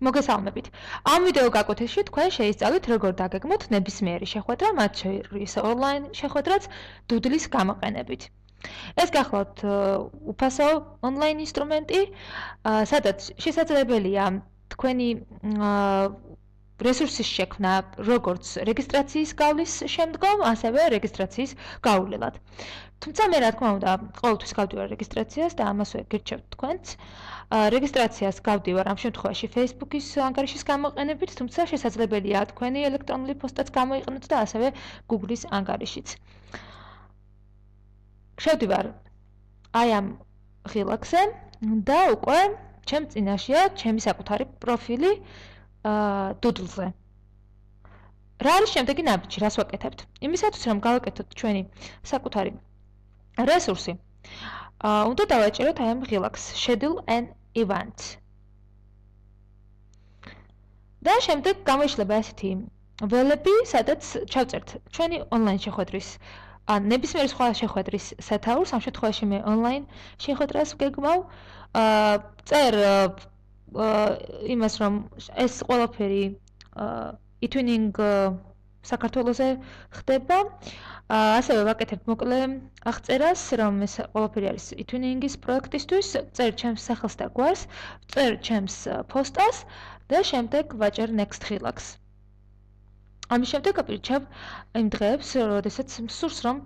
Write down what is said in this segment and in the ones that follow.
მოგესალმებით. ამ ვიდეო გაკვეთილში თქვენ შეისწავლით როგორ დაგეგმოთ ნებისმიერი შეხვედრა, მათ შორის ონლაინ შეხვედრაც დუდლის გამოყენებით. ეს გახლავთ უფასო ონლაინ ინსტრუმენტი, სადაც შესაძლებელია თქვენი რესურსის შექმნა როგორც რეგისტრაციის გავლის შემდგომ, ასევე რეგისტრაციის გავლილად. თუმცა მე რა თქმა უნდა, ყოველთვის გავდივარ რეგისტრაციას და ამასვე გირჩევთ თქვენც. რეგისტრაციას გავდივარ ამ შემთხვევაში Facebook-ის ანგარიშის გამოყენებით, თუმცა შესაძლებელია თქვენი ელექტრონული პოსტაც გამოიყენოთ და ასევე Google-ის ანგარიშიც. შევდივარ აი ამ ღილაკზე და უკვე ჩემ წინაშეა ჩემი საკუთარი პროფილი Doodle-ზე. რა არის შემდეგი ნაბიჯი, რას ვაკეთებთ? იმისათვის რომ გავაკეთოთ ჩვენი საკუთარი რესურსი, უნდა დავაჭეროთ აი ამ ღილაკს schedule an event. და შემდეგ გამოიშლება ესეთი ველები, სადაც ჩავწერთ ჩვენი ონლაინ შეხვედრის ან ნებისმიერი სხვა შეხვედრის სათაურს, ამ შემთხვევაში მე ონლაინ შეხვედრას ვგეგმავ, წერ იმას რომ ეს ყველაფერი e-twinning საქართველოზე ხდება, ასევე ვაკეთებ მოკლე აღწერას, რომ ეს ყველაფერი არის e-twinning-ის პროექტისთვის, წერ ჩემს სახელს და გვარს, წერ ჩემს პოსტას და შემდეგ ვაჭერ next ღილაკს. ამის შემდეგ აპირჩევ იმ დღეებს, როდესაც მსურს რომ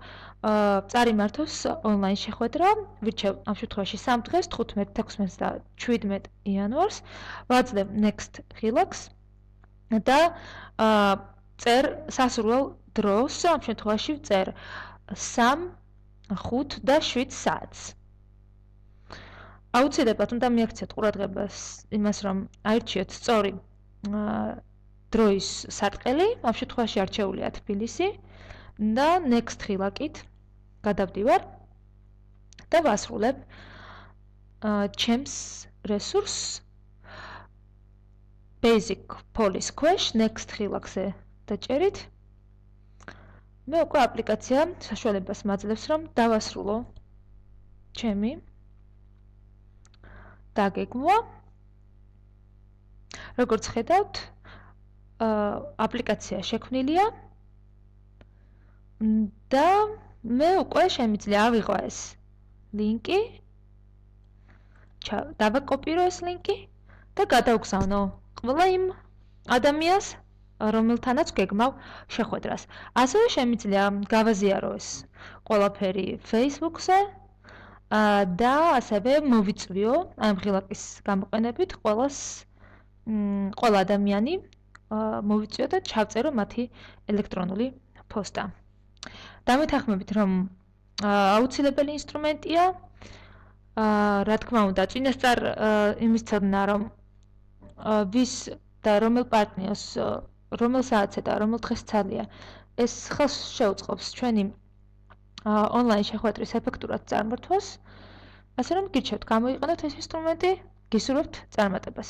წარიმართოს ონლაინ შეხვედრა, ვირჩევ ამ შემთხვევაში 3 დღეს, 15, 16 და 17 იანვარს, ვაძლევ next ღილაკს და წერ სასურველ დროს, ამ შემთხვევაში წერ 3, 5 და 7 საათს. აუცილებლად უნდა მიაქციოთ ყურადღებას იმას, რომ აირჩიოთ სწორი დროის სარტყელი, ამ შემთხვევაში არჩეულია თბილისი და next ღილაკით გადავდივარ და ვასრულებ ჩემს რესურსს basic police ქვეშ next ღილაკზე დაჭერით. მე უკვე აპლიკაცია საშუალებას მაძლევს, რომ დავასრულო ჩემი დაგეგმვა. როგორც ხედავთ, აპლიკაცია შექმნილია და მე უკვე შემიძლია ავიღო ეს ლინკი, დავაკოპირო ეს ლინკი და გადავგზავნო ყველა იმ ადამიანს, რომელთანაც გეგმავ შეხვედრას. ასევე შემიძლია გავაზიარო ეს ყველაფერი Facebook-ზე და ასევე მოვიწვიო ამ ღილაკის გამოყენებით ყველა ადამიანი მოვიწვიო და ჩავწერო მათი ელექტრონული პოსტა. დამეთანხმებით, რომ აუცილებელი ინსტრუმენტია, რა თქმა უნდა, წინასწარ იმის ცოდნა, რომ ვის და რომელ პარტნიორს, რომელ საათზე და რომელ დღეს ცალია, ეს ხელს შეუწყობს ჩვენი ონლაინ შეხვედრის ეფექტურად წარმართვას, ასე რომ გირჩევთ გამოიყენოთ ეს ინსტრუმენტი, გისურვებთ წარმატებას.